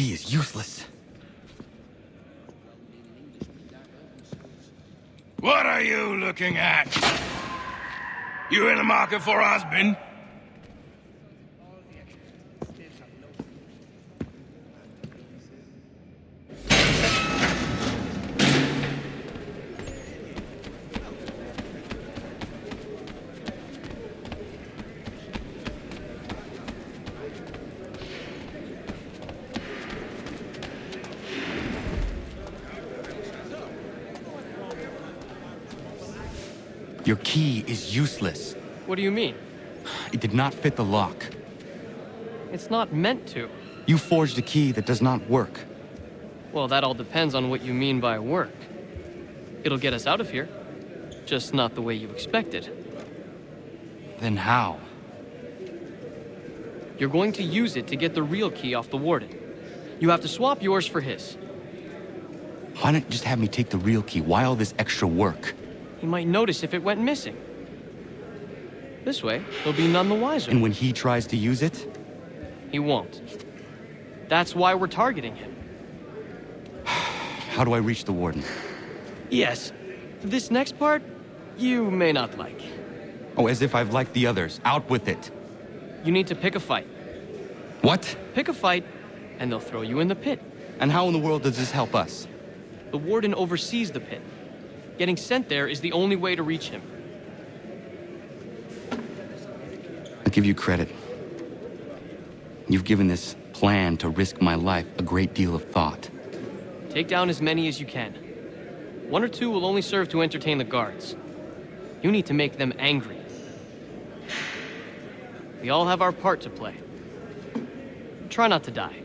key is useless. What are you looking at? You in the market for a husband? Your key is useless. What do you mean? It did not fit the lock. It's not meant to. You forged a key that does not work. Well, that all depends on what you mean by work. It'll get us out of here. Just not the way you expected. Then how? You're going to use it to get the real key off the warden. You have to swap yours for his. Why not just have me take the real key? Why all this extra work? He might notice if it went missing. This way, he'll be none the wiser. And when he tries to use it? He won't. That's why we're targeting him. How do I reach the warden? Yes. This next part, you may not like. Oh, as if I've liked the others. Out with it. You need to pick a fight. What? Pick a fight, and they'll throw you in the pit. And how in the world does this help us? The warden oversees the pit. Getting sent there is the only way to reach him. I'll give you credit. You've given this plan to risk my life a great deal of thought. Take down as many as you can. 1 or 2 will only serve to entertain the guards. You need to make them angry. We all have our part to play. Try not to die.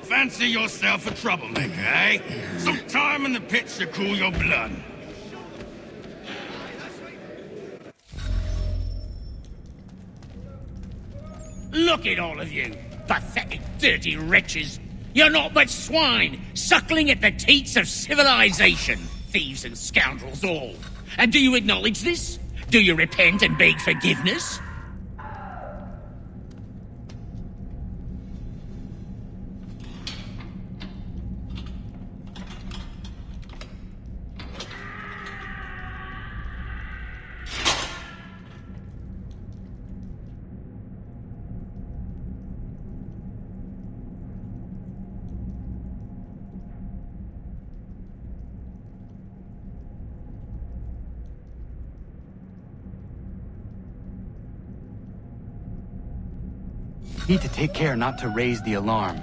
Fancy yourself a troublemaker, eh? Some time in the pits to cool your blood. Look at all of you, pathetic, dirty wretches. You're not but swine, suckling at the teats of civilization. Thieves and scoundrels all. And do you acknowledge this? Do you repent and beg forgiveness? Need to take care not to raise the alarm.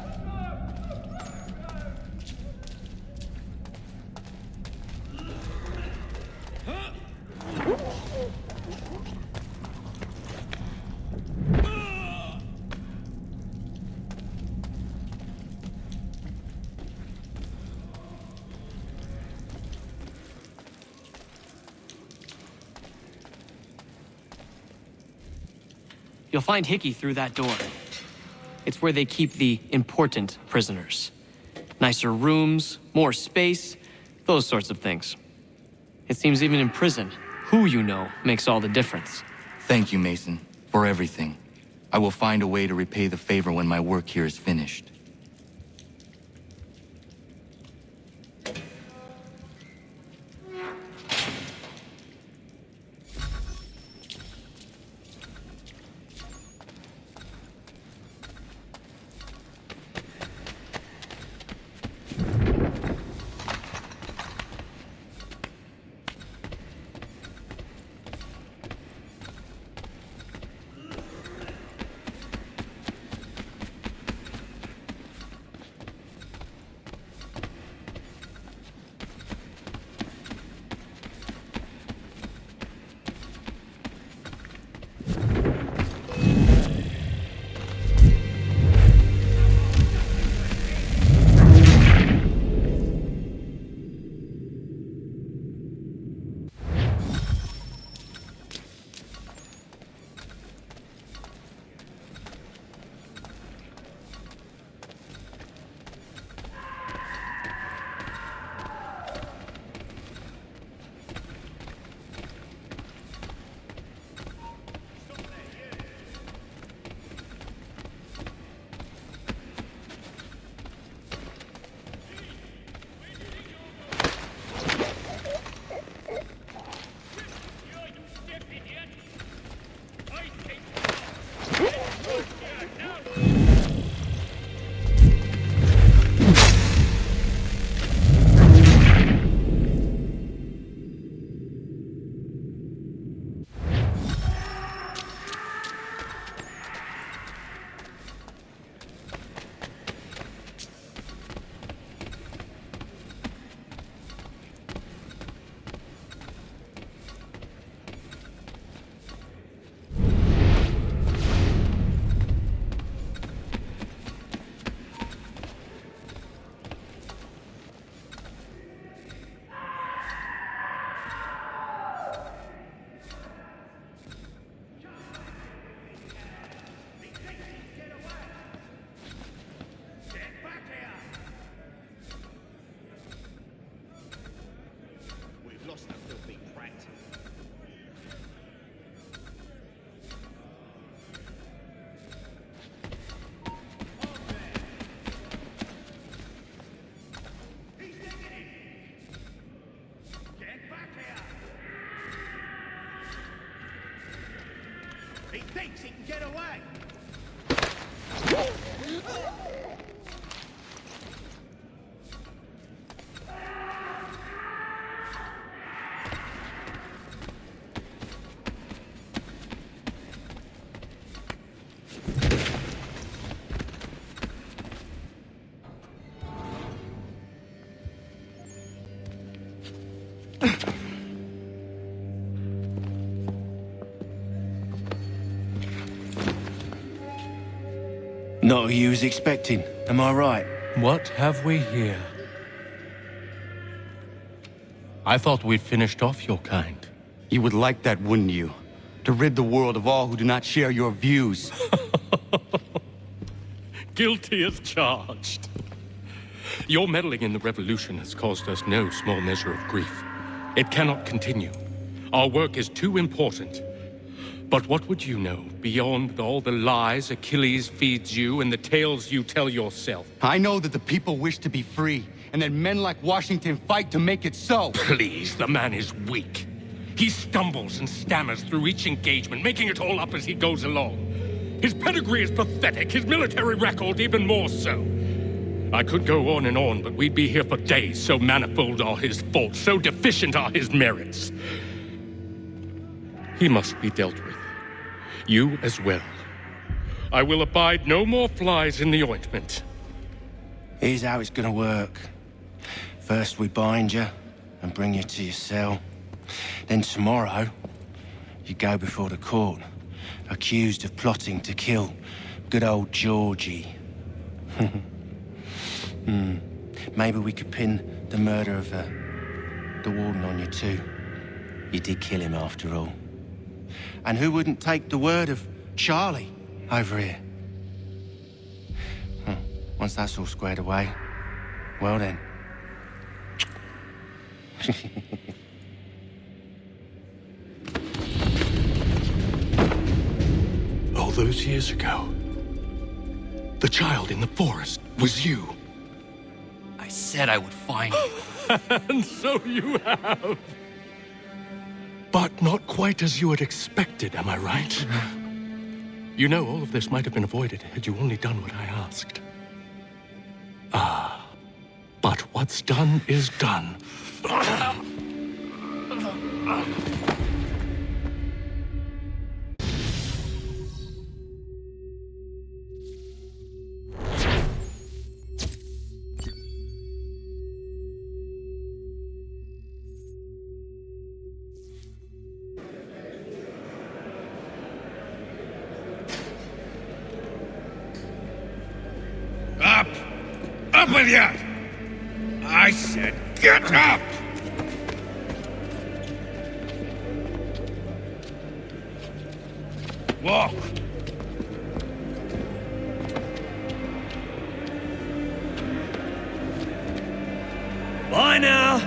You'll find Hickey through that door. It's where they keep the important prisoners. Nicer rooms, more space, those sorts of things. It seems even in prison, who you know makes all the difference. Thank you, Mason, for everything. I will find a way to repay the favor when my work here is finished. get away! Not who you was expecting, am I right? What have we here? I thought we'd finished off your kind. You would like that, wouldn't you? To rid the world of all who do not share your views. Guilty as charged. Your meddling in the revolution has caused us no small measure of grief. It cannot continue. Our work is too important. But what would you know beyond all the lies Achilles feeds you and the tales you tell yourself? I know that the people wish to be free, and that men like Washington fight to make it so. Please, the man is weak. He stumbles and stammers through each engagement, making it all up as he goes along. His pedigree is pathetic, his military record even more so. I could go on, but we'd be here for days, so manifold are his faults, so deficient are his merits. He must be dealt with. You as well. I will abide no more flies in the ointment. Here's how it's gonna work. First we bind you and bring you to your cell. Then tomorrow, you go before the court, accused of plotting to kill good old Georgie. Maybe we could pin the murder of the warden on you too. You did kill him after all. And who wouldn't take the word of Charlie over here? Once that's all squared away, well then. All those years ago, the child in the forest was you. I said I would find you. And so you have. But not quite as you had expected, am I right? You know, all of this might have been avoided had you only done what I asked. Ah, but what's done is done. Up! Up with you! I said get up! Walk! Bye now.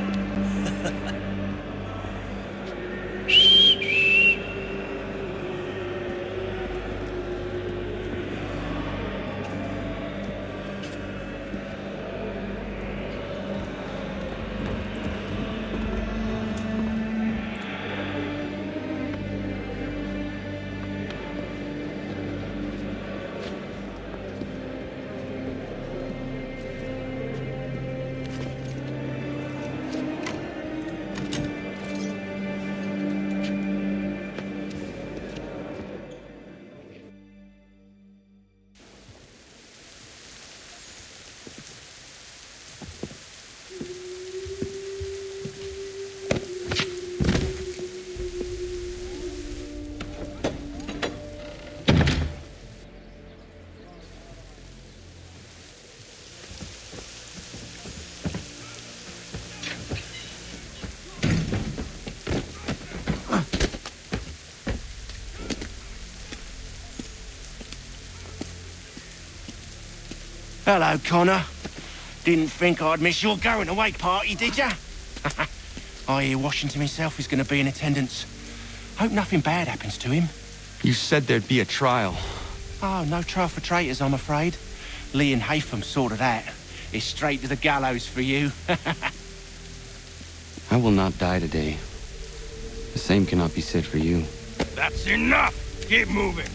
Hello, Connor. Didn't think I'd miss your going away party, did ya? I hear Washington himself is going to be in attendance. Hope nothing bad happens to him. You said there'd be a trial. Oh, no trial for traitors, I'm afraid. Lee and Haytham sorted that. It's straight to the gallows for you. I will not die today. The same cannot be said for you. That's enough! Keep moving!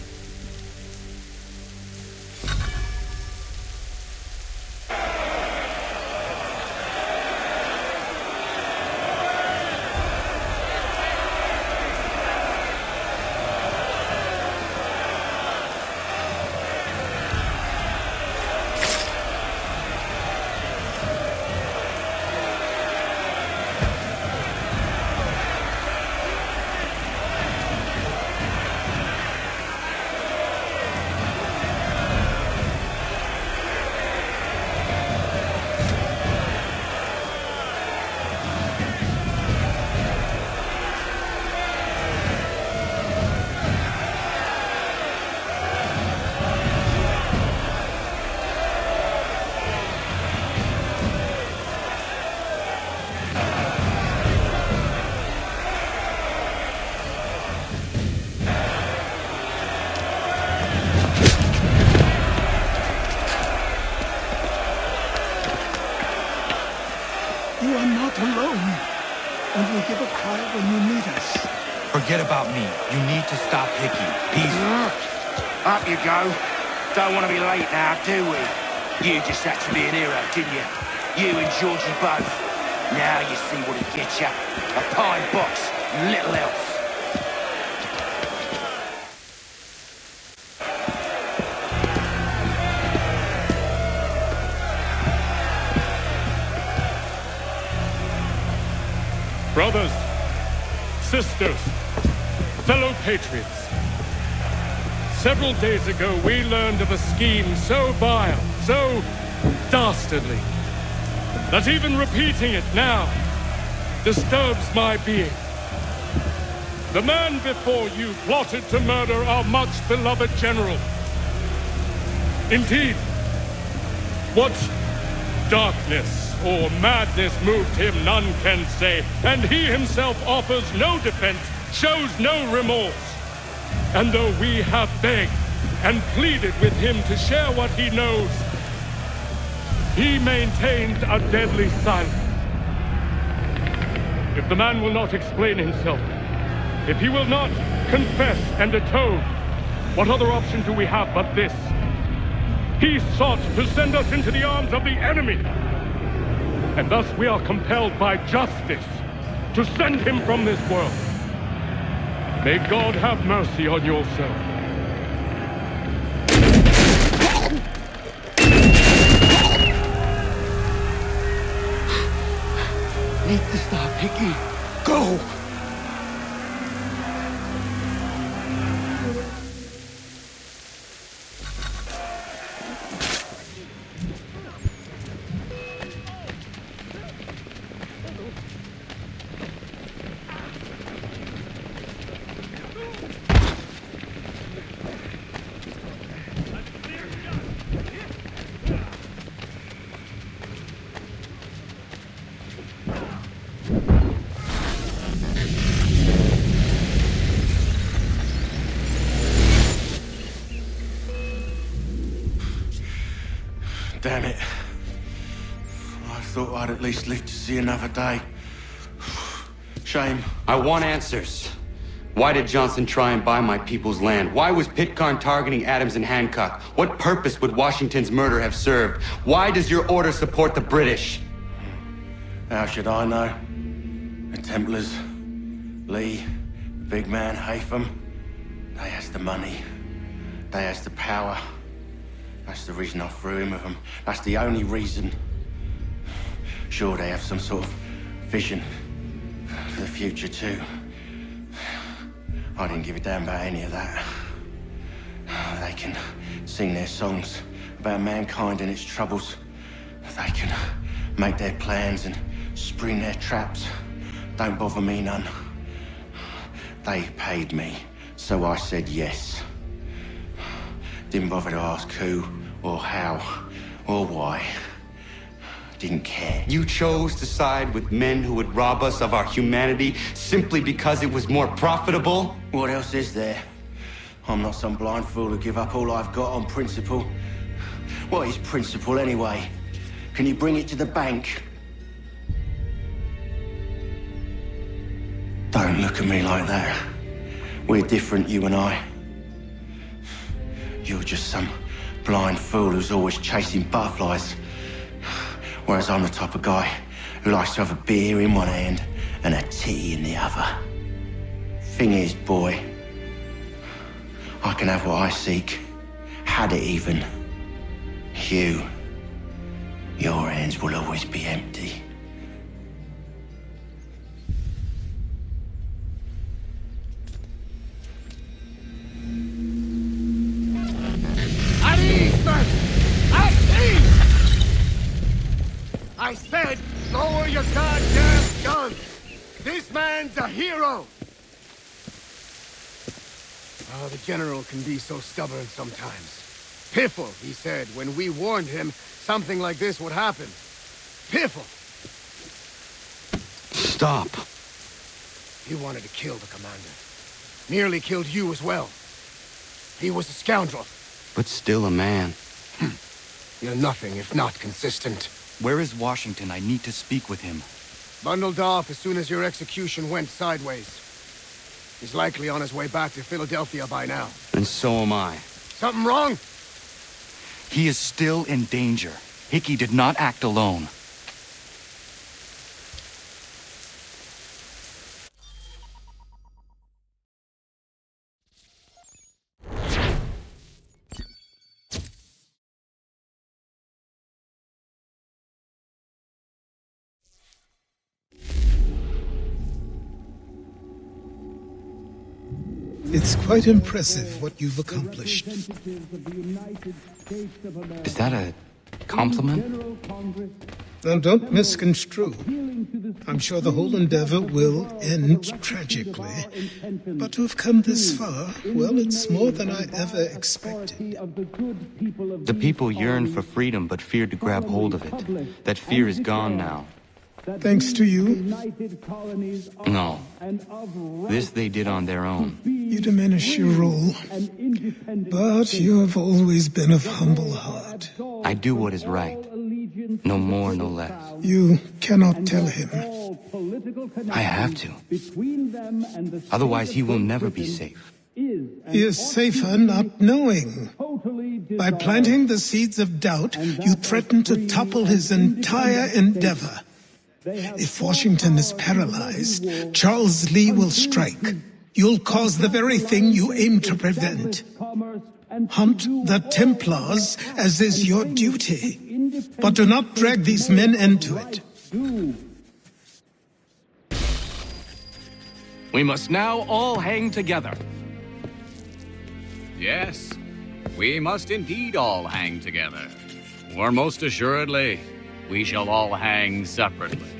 You are not alone. And we'll give a cry when you need us. Forget about me. You need to stop Hickey. He's... Up you go. Don't want to be late now, do we? You just had to be an hero, didn't you? You and Georgie both. Now you see what it gets you. A pine box, little else. Brothers, sisters, fellow patriots. Several days ago, we learned of a scheme so vile, so dastardly, that even repeating it now disturbs my being. The man before you plotted to murder our much-beloved general. Indeed, what darkness or madness moved him, none can say, and he himself offers no defense, shows no remorse. And though we have begged and pleaded with him to share what he knows, he maintains a deadly silence. If the man will not explain himself, if he will not confess and atone, what other option do we have but this? He sought to send us into the arms of the enemy. And thus we are compelled by justice to send him from this world. May God have mercy on your soul. Need to stop, Hickey. Go! Damn it. I thought I'd at least live to see another day. Shame. I want answers. Why did Johnson try and buy my people's land? Why was Pitcairn targeting Adams and Hancock? What purpose would Washington's murder have served? Why does your order support the British? How should I know? The Templars, Lee, the big man, Haytham, they has the money. They has the power. That's the reason I threw in with them. That's the only reason. Sure, they have some sort of vision for the future too. I didn't give a damn about any of that. They can sing their songs about mankind and its troubles. They can make their plans and spring their traps. Don't bother me none. They paid me, so I said yes. Didn't bother to ask who, or how, or why. Didn't care. You chose to side with men who would rob us of our humanity simply because it was more profitable? What else is there? I'm not some blind fool who give up all I've got on principle. What is principle anyway? Can you bring it to the bank? Don't look at me like that. We're different, you and I. You're just some blind fool who's always chasing butterflies. Whereas I'm the type of guy who likes to have a beer in one hand and a tea in the other. Thing is, boy, I can have what I seek. Had it even. Your hands will always be empty. I said, lower your goddamn guns! This man's a hero! Oh, the General can be so stubborn sometimes. Piffle, he said, when we warned him something like this would happen. Piffle! Stop. He wanted to kill the commander. Nearly killed you as well. He was a scoundrel. But still a man. You're nothing if not consistent. Where is Washington? I need to speak with him. Bundled off as soon as your execution went sideways. He's likely on his way back to Philadelphia by now. And so am I. Something wrong? He is still in danger. Hickey did not act alone. It's quite impressive what you've accomplished. Is that a compliment? Now, don't misconstrue. I'm sure the whole endeavor will end tragically. But to have come this far, well, it's more than I ever expected. The people yearn for freedom but feared to grab hold of it. That fear is gone now. Thanks to you. No. This they did on their own. You diminish your role. But you have always been of humble heart. I do what is right. No more, no less. You cannot tell him. I have to. Otherwise, he will never be safe. He is safer not knowing. By planting the seeds of doubt, you threaten to topple his entire endeavor. If Washington is paralyzed, Charles Lee will strike. You'll cause the very thing you aim to prevent. Hunt the Templars, as is your duty. But do not drag these men into it. We must now all hang together. Yes, we must indeed all hang together. Or most assuredly, we shall all hang separately.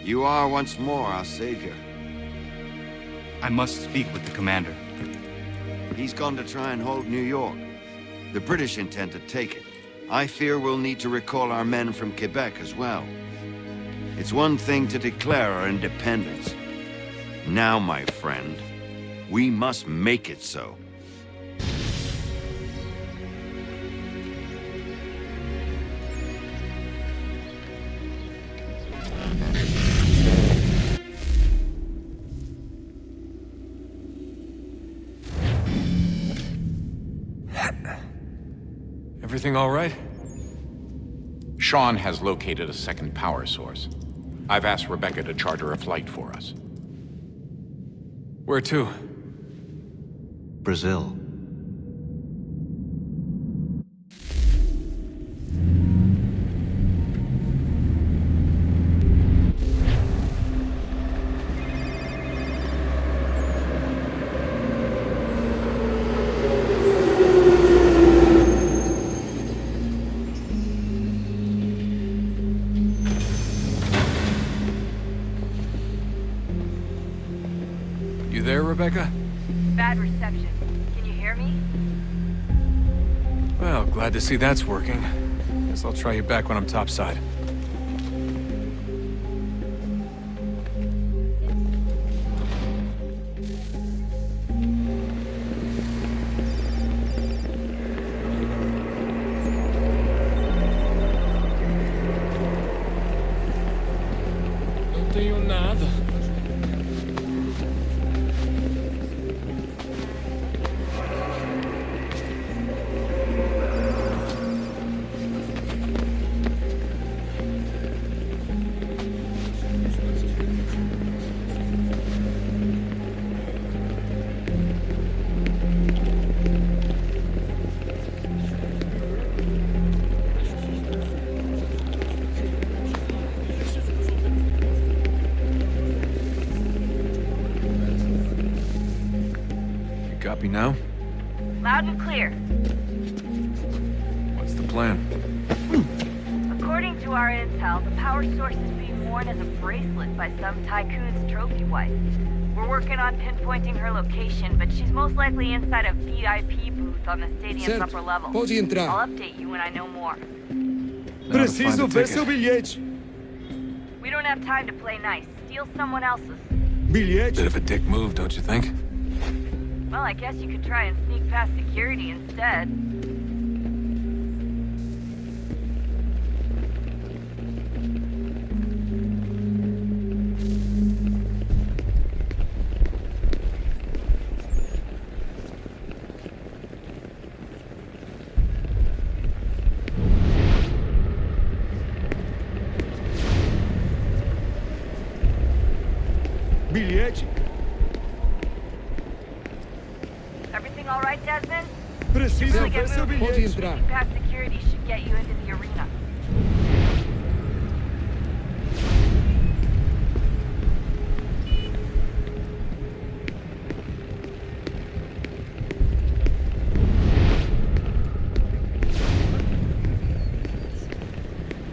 You are once more our savior. I must speak with the commander. He's gone to try and hold New York. The British intend to take it. I fear we'll need to recall our men from Quebec as well. It's one thing to declare our independence. Now, my friend, we must make it so. Everything all right? Sean has located a second power source. I've asked Rebecca to charter a flight for us. Where to? Brazil. Rebecca? Bad reception. Can you hear me? Well, glad to see that's working. Guess I'll try you back when I'm topside. Não tenho nada. Copy now? Loud and clear. What's the plan? According to our intel, the power source is being worn as a bracelet by some tycoon's trophy wife. We're working on pinpointing her location, but she's most likely inside a VIP booth on the stadium's upper level. Pode entrar. I'll update you when I know more. Preciso ver seu bilhete. We don't have time to play nice. Steal someone else's. Bilhete? Bit of a dick move, don't you think? Well, I guess you could try and sneak past security instead. Bilhete? Everything all right, Desmond? Preciso Really ver get seu moving. bilhete. Pode entrar. Sneaking past security should get you into the arena.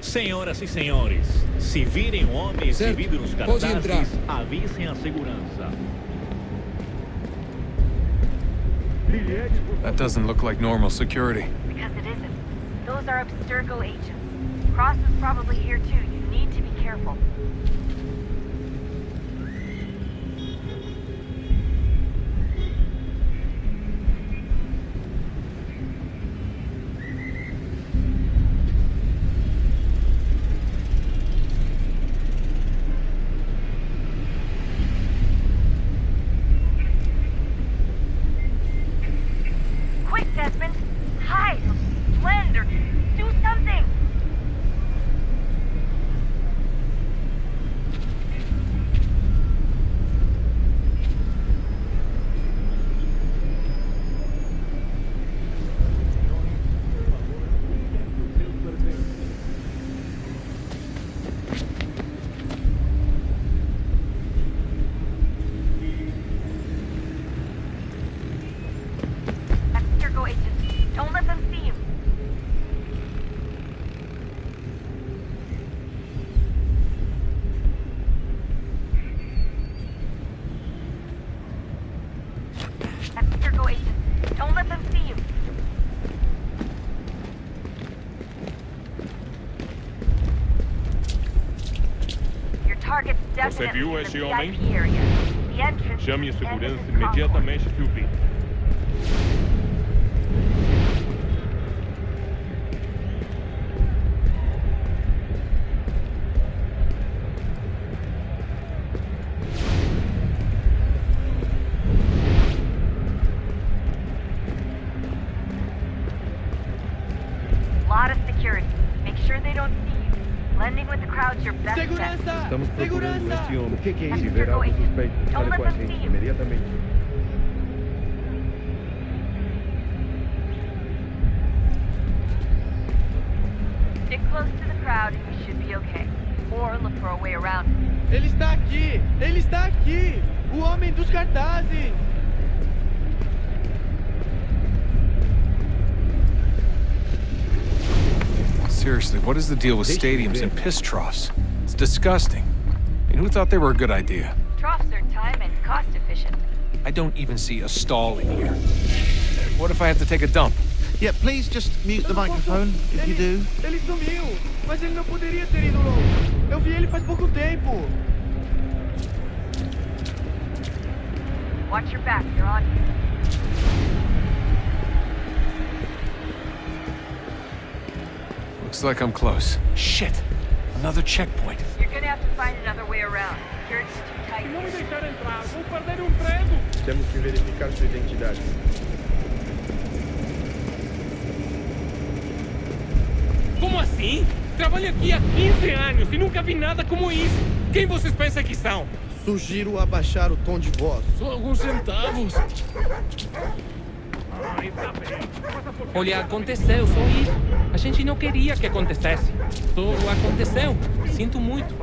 Senhoras e senhores, se virem homens Certo. exibidos nos Pode entrar. cartazes, avisem a segurança. That doesn't look like normal security. Because it isn't. Those are Abstergo agents. Cross is probably here too. You need to be careful. Quick, Desmond! Hide! Blend or do something! Abstergo agents. Don't let them see you. Abstergo agents. Don't let them see you. Your target's definitely viu in esse the homem? VIP area. The entrance Chame a is segurança ended in imediatamente que o vi. Lot of security. Make sure they don't see you. Blending with the crowd's your best bet. Estamos procurando este homem. O que é Se isso? ver algo suspeito, Don't fale let com a them gente see you. imediatamente. Stick close to the crowd and you should be okay. Or look for a way around. Ele está aqui! Ele está aqui! O homem dos cartazes! Seriously, what is the deal with stadiums and piss troughs? It's disgusting. And who thought they were a good idea? Troughs are time and cost efficient. I don't even see a stall in here. What if I have to take a dump? Yeah, please just mute the microphone if you do. Ele sumiu! Mas ele não poderia ter ido longe! Eu vi ele faz pouco tempo! Watch your back, you're on. Looks like I'm close. Shit! Another checkpoint. You're gonna have to find another way around. Security's too tight. Não me deixar entrar, vou perder emprego. Temos que verificar sua identidade. Como assim? Trabalho aqui há 15 anos e nunca vi nada como isso. Quem vocês pensam que são? Sugiro abaixar o tom de voz. Só alguns centavos. Olha, aconteceu, só isso. A gente não queria que acontecesse. Só aconteceu. Sinto muito.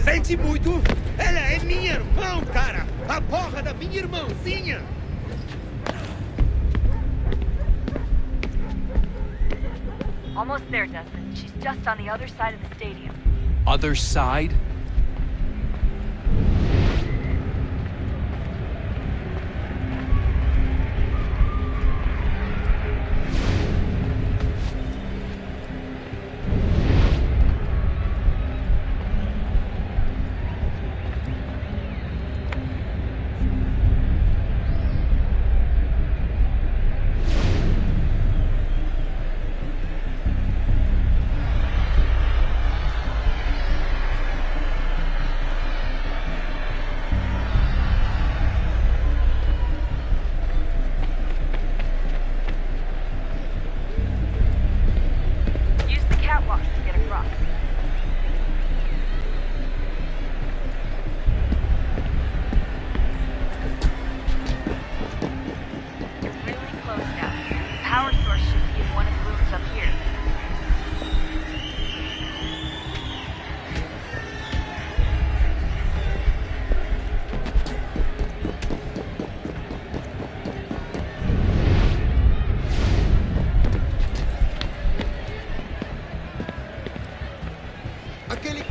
Sente muito? Ela é minha irmã, cara! A porra da minha irmãzinha! Almost there, Desmond. She's just on the other side of the stadium. Other side?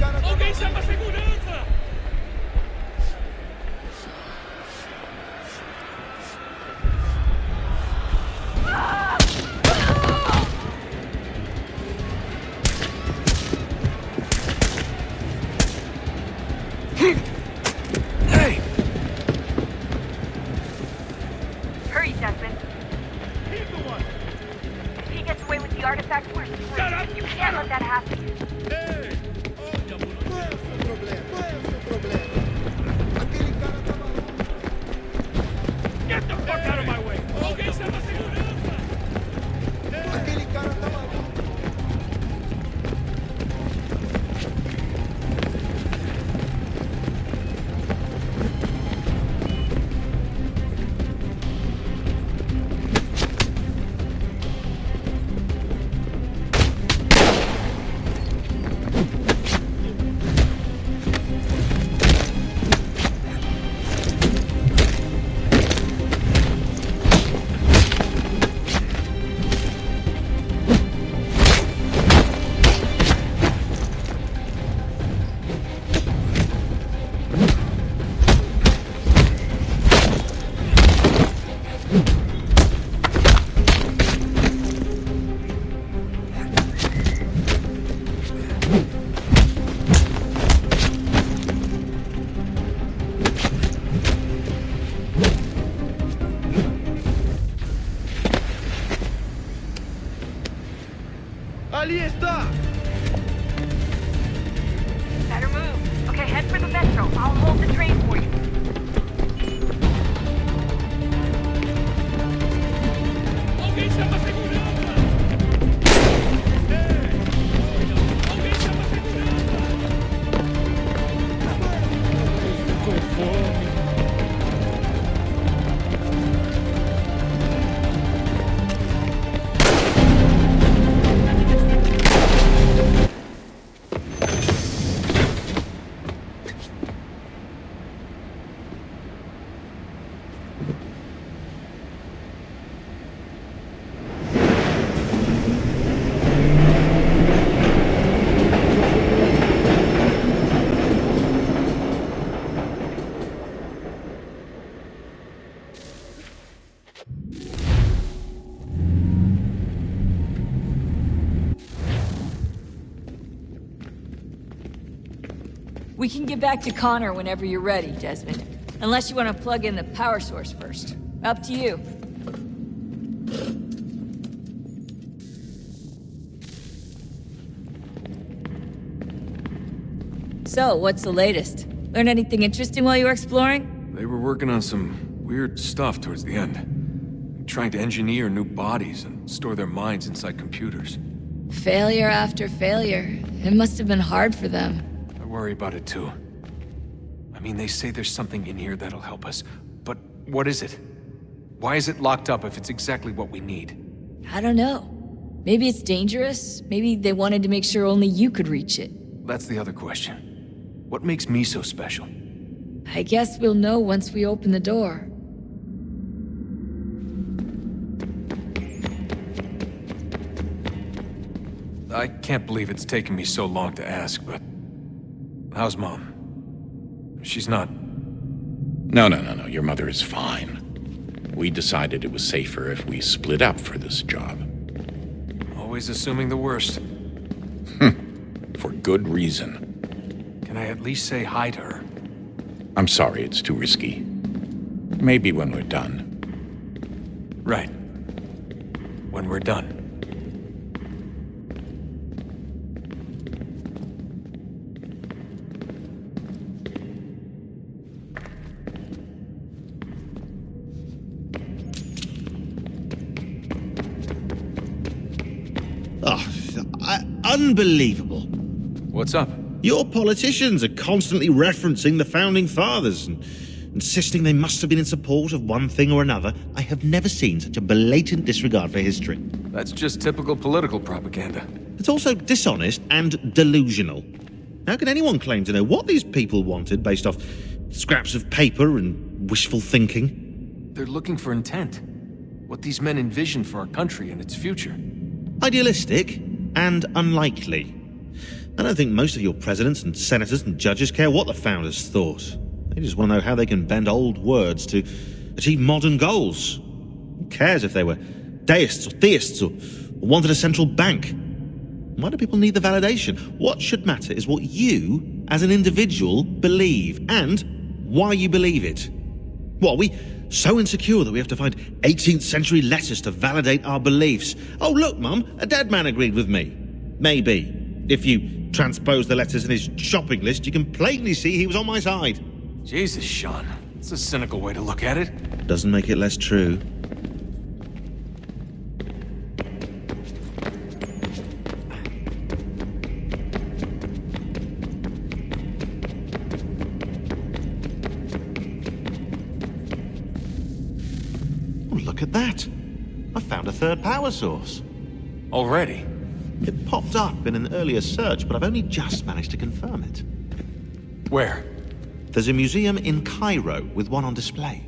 Alguém chama a segurança! Hey! Hurry, Desmond. He's the one! If he gets away with the artifact, we're screwed. You can't let that happen. Hey! Get the fuck out of my way! Alguém chama a segurança! Ali está! Better move. Okay, head for the metro. I'll hold the train for you. Alguém chama a segurança! Alguém chama a segurança! Estou com fome. We can get back to Connor whenever you're ready, Desmond. Unless you want to plug in the power source first. Up to you. So, what's the latest? Learn anything interesting while you were exploring? They were working on some weird stuff towards the end. Trying to engineer new bodies and store their minds inside computers. Failure after failure. It must have been hard for them. I worry about it too. I mean, they say there's something in here that'll help us, but what is it? Why is it locked up if it's exactly what we need? I don't know. Maybe it's dangerous. Maybe they wanted to make sure only you could reach it. That's the other question. What makes me so special? I guess we'll know once we open the door. I can't believe it's taken me so long to ask, but... how's Mom? She's not... No. Your mother is fine. We decided it was safer if we split up for this job. Always assuming the worst. For good reason. Can I at least say hi to her? I'm sorry, it's too risky. Maybe when we're done. Right. When we're done. Unbelievable. What's up? Your politicians are constantly referencing the Founding Fathers and insisting they must have been in support of one thing or another. I have never seen such a blatant disregard for history. That's just typical political propaganda. It's also dishonest and delusional. How can anyone claim to know what these people wanted based off scraps of paper and wishful thinking? They're looking for intent. What these men envision for our country and its future. Idealistic and unlikely. I don't think most of your presidents and senators and judges care what the founders thought. They just want to know how they can bend old words to achieve modern goals. Who cares if they were deists or theists or wanted a central bank? Why do people need the validation? What should matter is what you, as an individual, believe, and why you believe it. What, are we so insecure that we have to find 18th century letters to validate our beliefs? Oh, look, Mum, a dead man agreed with me. Maybe. If you transpose the letters in his shopping list, you can plainly see he was on my side. Jesus, Sean. It's a cynical way to look at it. Doesn't make it less true. Look at that. I found a third power source. Already? It popped up in an earlier search, but I've only just managed to confirm it. Where? There's a museum in Cairo with one on display.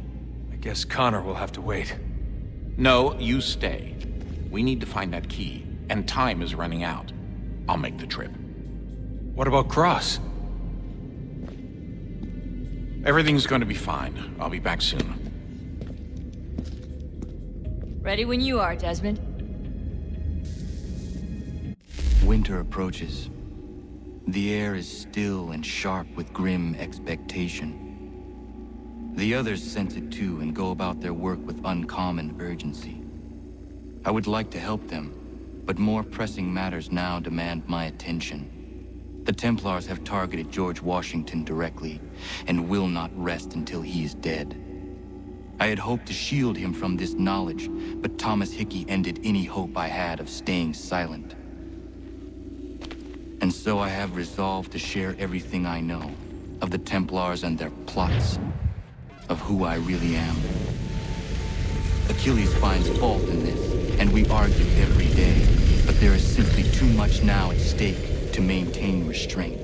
I guess Connor will have to wait. No, you stay. We need to find that key, and time is running out. I'll make the trip. What about Cross? Everything's going to be fine. I'll be back soon. Ready when you are, Desmond. Winter approaches. The air is still and sharp with grim expectation. The others sense it too and go about their work with uncommon urgency. I would like to help them, but more pressing matters now demand my attention. The Templars have targeted George Washington directly and will not rest until he is dead. I had hoped to shield him from this knowledge, but Thomas Hickey ended any hope I had of staying silent. And so I have resolved to share everything I know of the Templars and their plots, of who I really am. Achilles finds fault in this, and we argue every day, but there is simply too much now at stake to maintain restraint.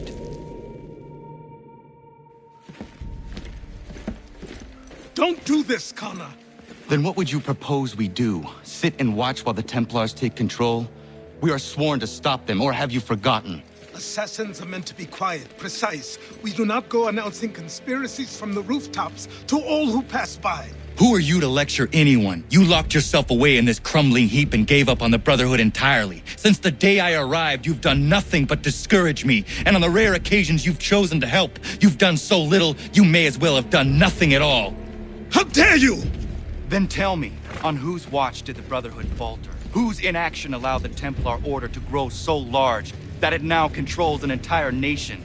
Don't do this, Connor. Then what would you propose we do? Sit and watch while the Templars take control? We are sworn to stop them, or have you forgotten? Assassins are meant to be quiet, precise. We do not go announcing conspiracies from the rooftops to all who pass by. Who are you to lecture anyone? You locked yourself away in this crumbling heap and gave up on the Brotherhood entirely. Since the day I arrived, you've done nothing but discourage me. And on the rare occasions you've chosen to help, you've done so little, you may as well have done nothing at all. How dare you! Then tell me, on whose watch did the Brotherhood falter? Whose inaction allowed the Templar Order to grow so large that it now controls an entire nation?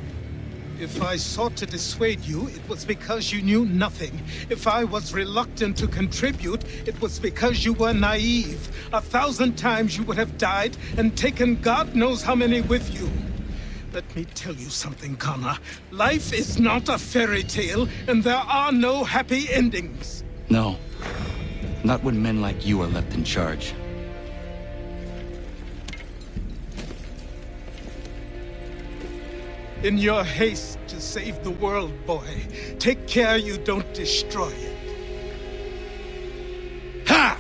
If I sought to dissuade you, it was because you knew nothing. If I was reluctant to contribute, it was because you were naive. 1,000 times you would have died and taken God knows how many with you. Let me tell you something, Connor. Life is not a fairy tale, and there are no happy endings. No. Not when men like you are left in charge. In your haste to save the world, boy, take care you don't destroy it. Ha!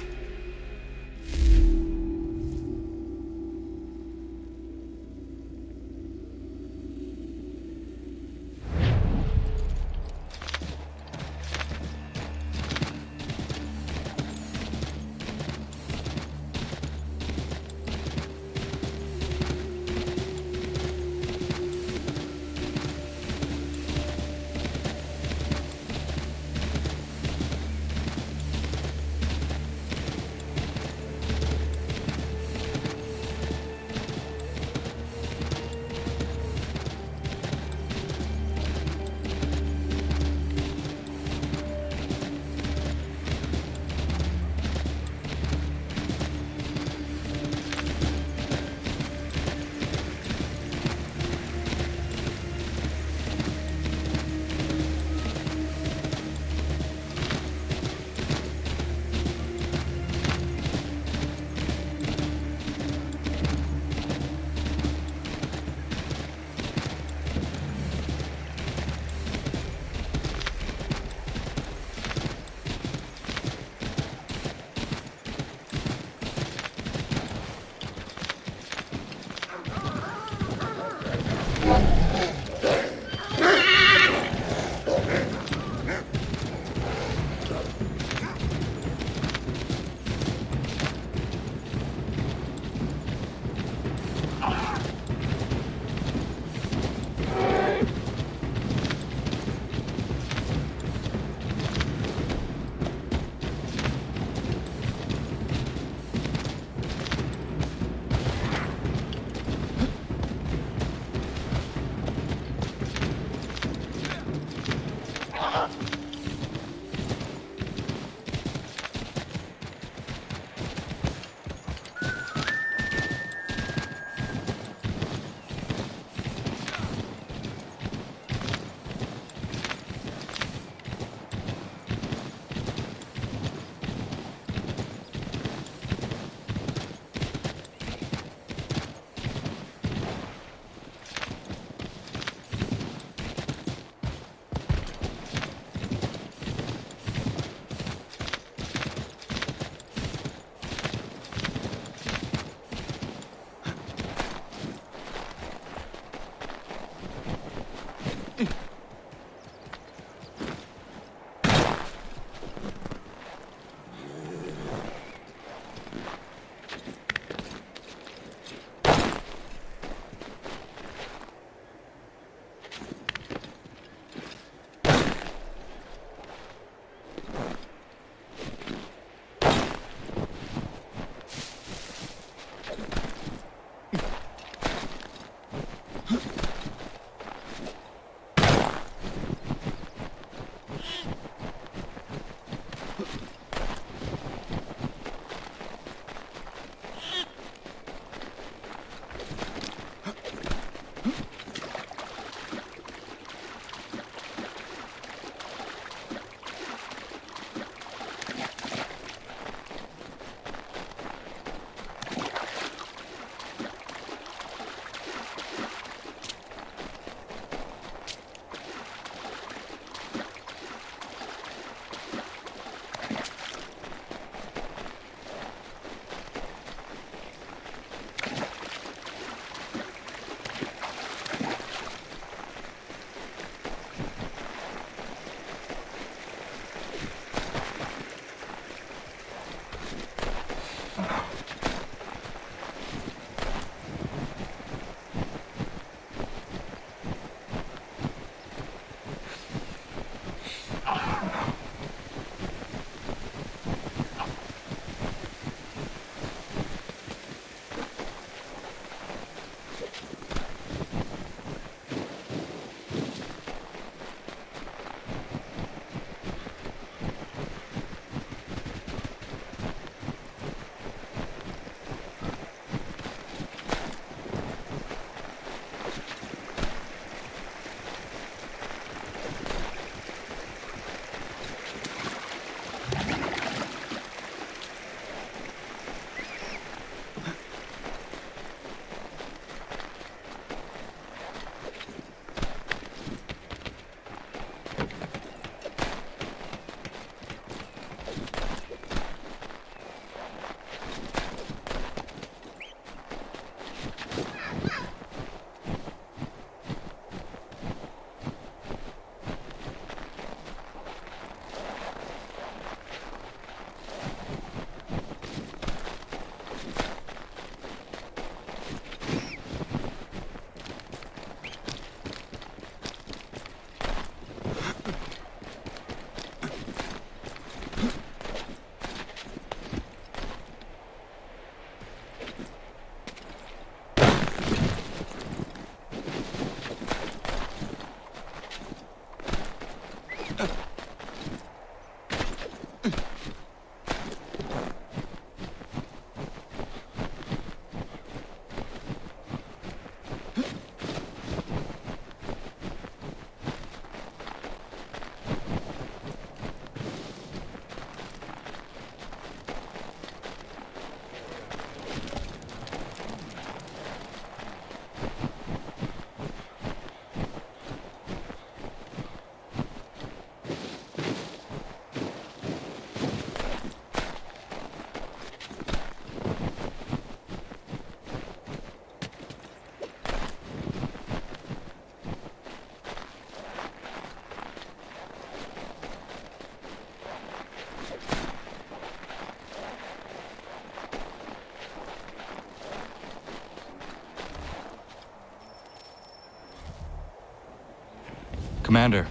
Commander.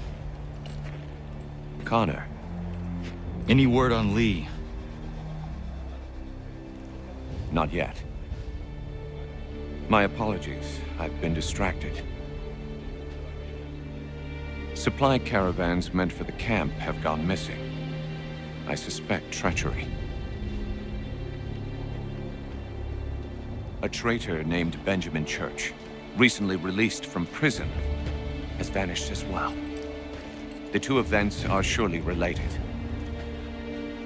Connor. Any word on Lee? Not yet. My apologies. I've been distracted. Supply caravans meant for the camp have gone missing. I suspect treachery. A traitor named Benjamin Church, recently released from prison, has vanished as well. The two events are surely related.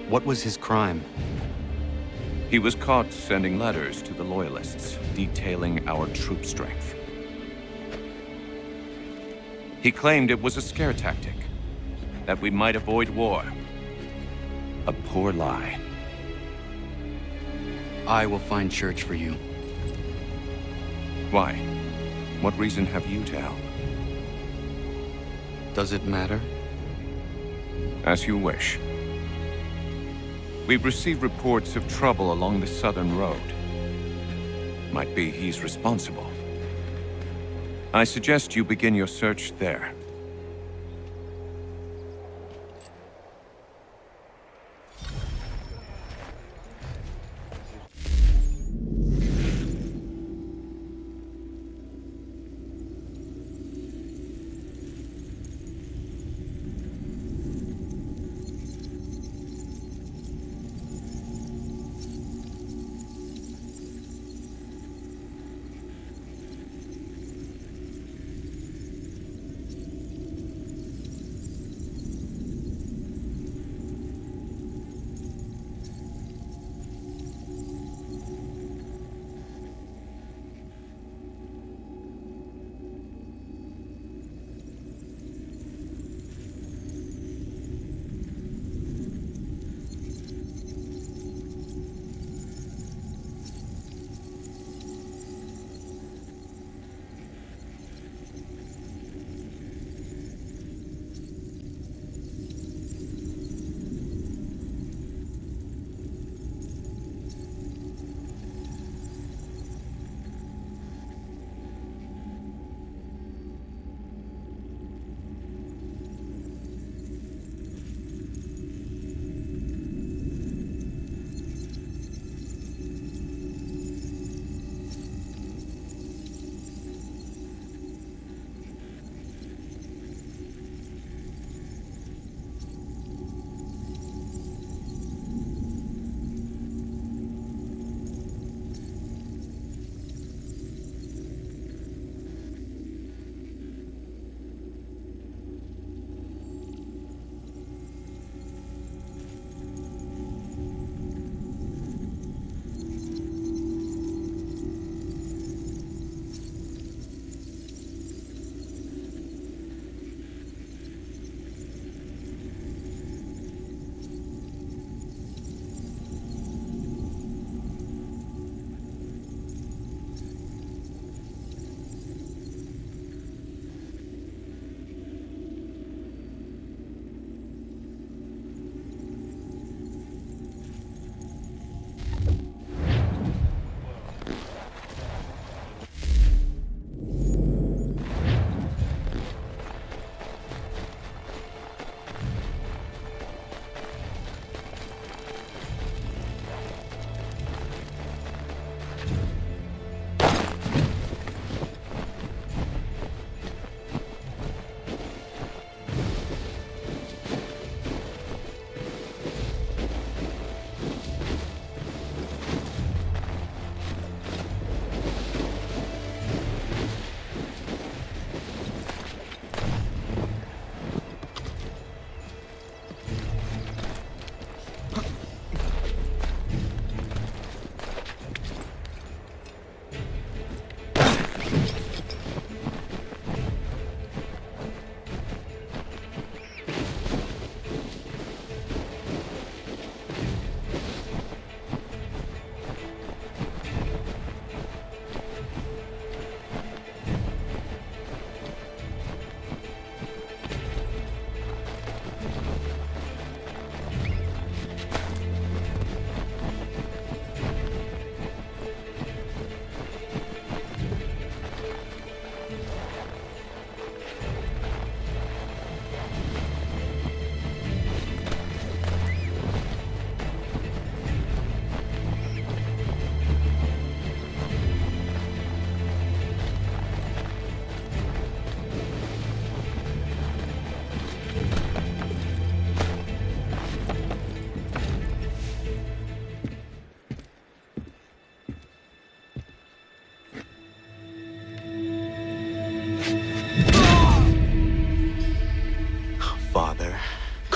What was his crime? He was caught sending letters to the Loyalists, detailing our troop strength. He claimed it was a scare tactic, that we might avoid war. A poor lie. I will find Church for you. Why? What reason have you to help? Does it matter? As you wish. We've received reports of trouble along the southern road. Might be he's responsible. I suggest you begin your search there.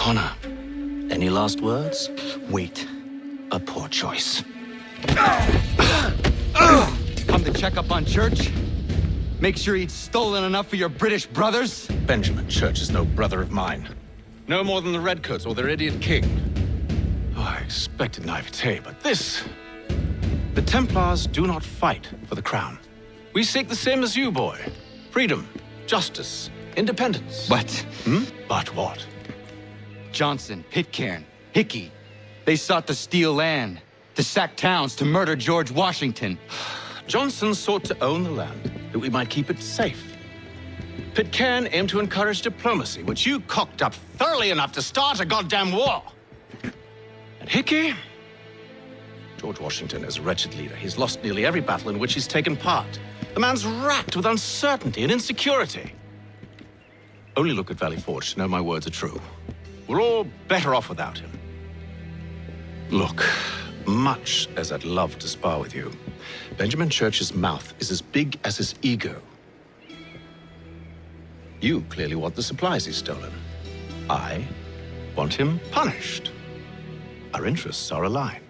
Connor, any last words? Wait. A poor choice. Come to check up on Church? Make sure he'd stolen enough for your British brothers? Benjamin Church is no brother of mine. No more than the Redcoats or their idiot king. Oh, I expected naivete, but this... The Templars do not fight for the crown. We seek the same as you, boy. Freedom, justice, Independence. But... But what? Johnson, Pitcairn, Hickey, they sought to steal land, to sack towns, to murder George Washington. Johnson sought to own the land, that we might keep it safe. Pitcairn aimed to encourage diplomacy, which you cocked up thoroughly enough to start a goddamn war. And Hickey? George Washington is a wretched leader. He's lost nearly every battle in which he's taken part. The man's racked with uncertainty and insecurity. Only look at Valley Forge to know my words are true. We're all better off without him. Look, much as I'd love to spar with you, Benjamin Church's mouth is as big as his ego. You clearly want the supplies he's stolen. I want him punished. Our interests are aligned.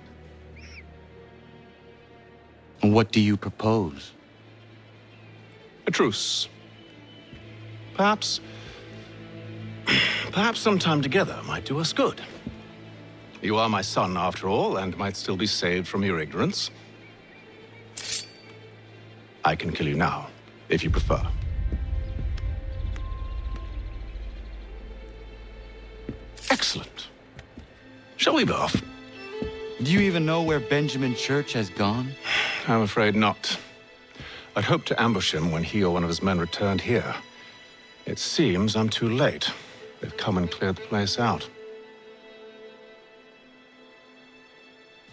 What do you propose? A truce. Perhaps some time together might do us good. You are my son, after all, and might still be saved from your ignorance. I can kill you now, if you prefer. Excellent. Shall we be off? Do you even know where Benjamin Church has gone? I'm afraid not. I'd hoped to ambush him when he or one of his men returned here. It seems I'm too late. They've come and cleared the place out.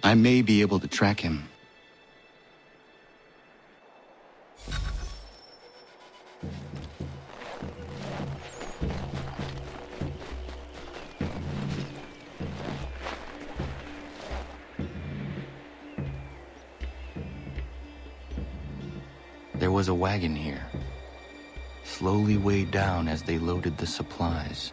I may be able to track him. There was a wagon here, slowly weighed down as they loaded the supplies.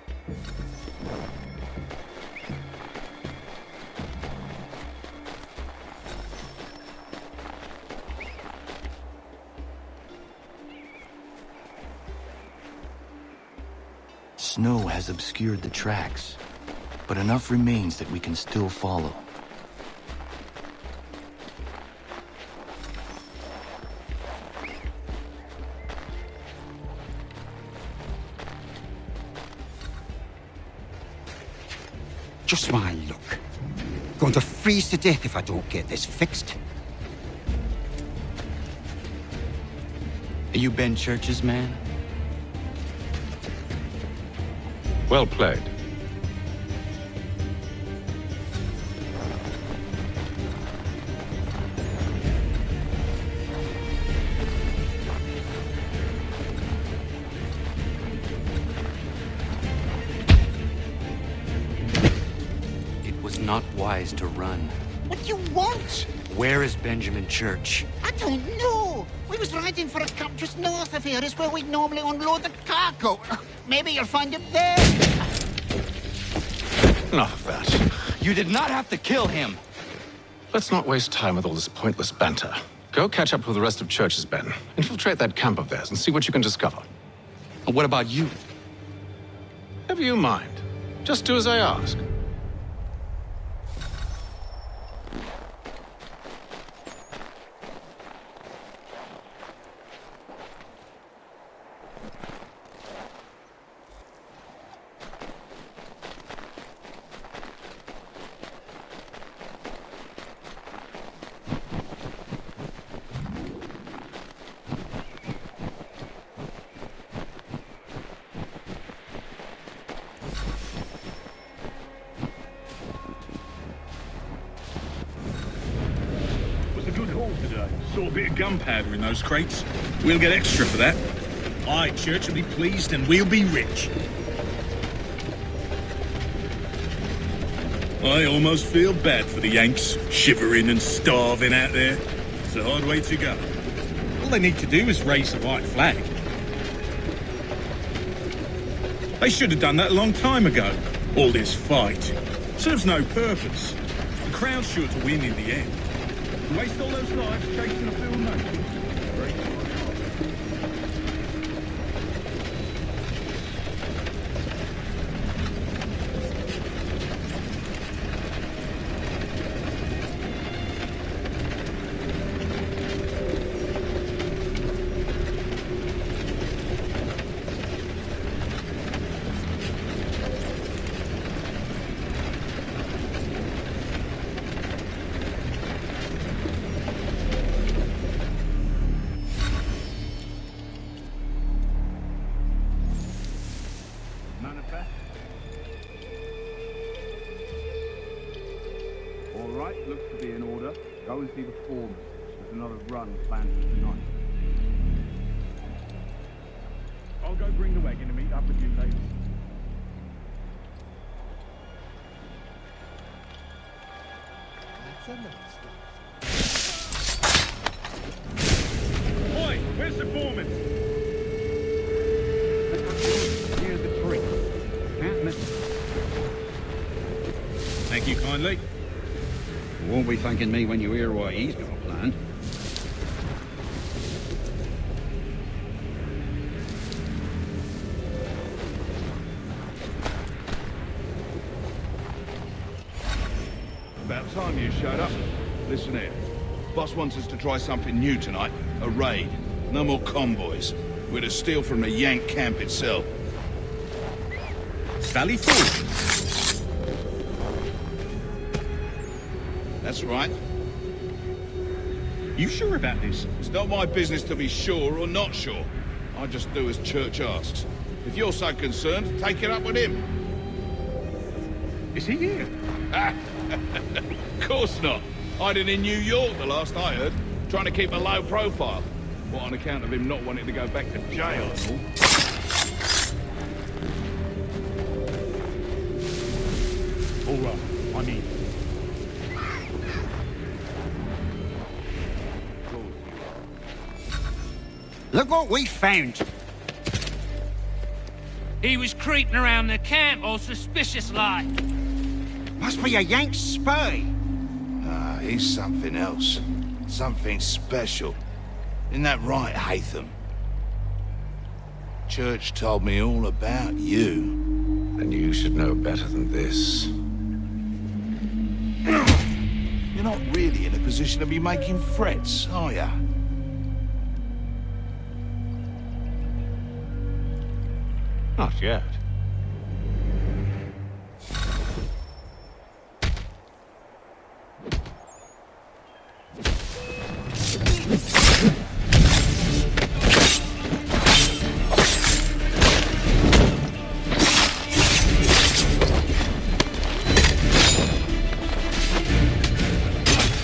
Snow has obscured the tracks, but enough remains that we can still follow. Just my luck. Going to freeze to death if I don't get this fixed. Are you Ben Church's man? Well played. Not wise to run. What do you want? Where is Benjamin Church? I don't know. We was riding for a camp just north of here. Is where we'd normally unload the cargo. Maybe you'll find him there. Enough of that. You did not have to kill him. Let's not waste time with all this pointless banter. Go catch up with the rest of Church's men. Infiltrate that camp of theirs and see what you can discover. And what about you? Never you mind. Just do as I ask. Saw a bit of gunpowder in those crates. We'll get extra for that. Aye, Church will be pleased and we'll be rich. I almost feel bad for the Yanks, shivering and starving out there. It's a hard way to go. All they need to do is raise the white flag. They should have done that a long time ago. All this fight serves no purpose. The Crown's sure to win in the end. Waste all those lives chasing a field nation. All right, looks to be in order. Go and see the foreman. There's another run planned for tonight. I'll go bring the wagon and meet up with you later. Oi, where's the foreman? Here's the tree. Can't miss it. Thank you kindly. You won't be thanking me when you hear what he's got planned. About time you showed up. Listen here. Boss wants us to try something new tonight. A raid. No more convoys. We're to steal from the Yank camp itself. Sally Ford. That's right. You sure about this? It's not my business to be sure or not sure. I just do as Church asks. If you're so concerned, take it up with him. Is he here? Of course not. Hiding in New York, the last I heard. Trying to keep a low profile. What, on account of him not wanting to go back to jail and all? All right, I'm in. Look what we found. He was creeping around the camp all suspicious-like. Must be a Yank spy. Ah, he's something else. Something special. Isn't that right, Hatham? Church told me all about you. Then you should know better than this. You're not really in a position to be making threats, are ya? Not yet.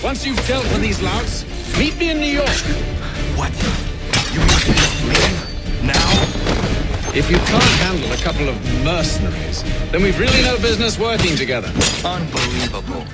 Once you've dealt with these louts, meet me in New York. What? You want to leave now? If you can't handle a couple of mercenaries, then we've really no business working together. Unbelievable.